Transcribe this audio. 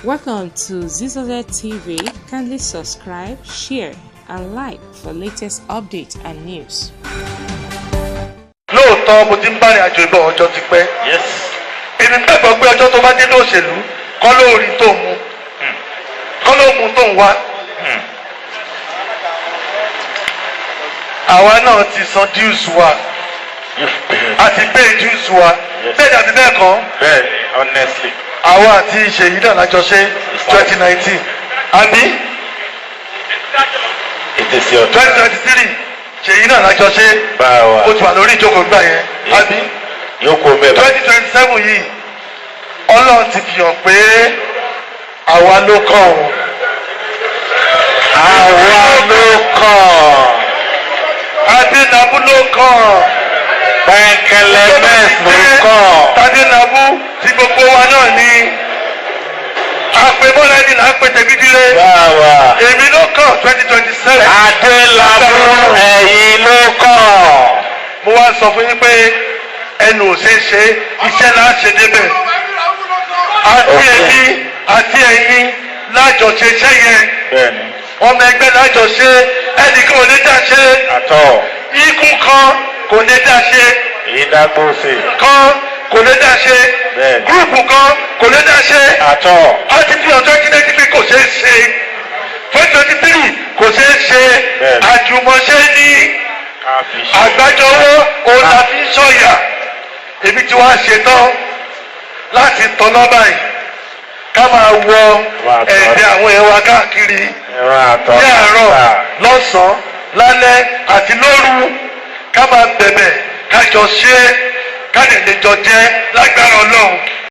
Welcome to ZZZ TV. Kindly subscribe, share, and like for latest updates and news. Lóòótọ́ mo ti ń bá ní àjò ìbọn ọjọ́ ti pẹ́. Yes. Èmi gbàgbọ́ pé ọjọ́ tó bá dé ní òṣèlú kọ́ lóorin tó mu kọ́ ló mu tó ń wá. Àwa náà ti san dues wa àti pay dues wa bẹ́ẹ̀ àti bẹ́ẹ̀ kan. Bẹ́ẹ̀ honestly. Àwa àti Ṣèyí náà lájọ ṣe 2019 àbí It is your 2023 Ṣèyí náà lájọ ṣe Báwa. o ti wà lórí ìjókòó gbà yẹn àbí Yóò kó mẹ́ta. 2027 yìí Ọlọ́run ti fi hàn pé àwa ló kàn ó. Àwa ló kàn. Adelabu ló kàn. Penkelemwsi ló kàn. Adelabu ti gbogbo wa náà ni. Àpèmọ́lá ẹni là ń pè tẹ̀gídílé. Báwa. Èmi ló kàn 2027. Adelabu ẹ̀yin ló kàn. Mo wá sọ fún yín pé ẹnu ò ṣeé ṣe iṣẹ́ náà ṣe débẹ̀. Àti èmi àti ẹ̀yin lájọṣe iṣẹ́ yẹn. Bẹ́ẹ̀ni. Ọmọ ẹgbẹ́ lájọṣe ẹnìkan ò lè dá ṣe. Àtọ̀. Ikùn kan kò lè dá ṣe. Ìdágbòsè. Kan kò lè dá ṣe. Bẹ́ẹ̀ni. Gúrùpù kan kò lè dá ṣe. Àtọ̀. A ti fi ọjọ́ kílẹ̀ kíkẹ́ kò ṣeé ṣe. 2023 kò ṣeé ṣe. Bẹ́ẹ̀ni. Àjùmọ̀ṣe ní Àfiṣe. àgbájọwọ́ òun la fi ń sọ̀yà. Èmi tí wàá ṣetán láti tọ́lá báyìí ká máa wọ ẹ̀dẹ̀ àwọn ẹ̀wà káàkiri Ẹ̀rọ àtọ̀. ní àárọ̀ lọ́sàn-án lálẹ́ àti lóru ká máa bẹ̀bẹ̀ ká jọ ṣe é ká lè jọ jẹ́ lágbára Ọlọ́run.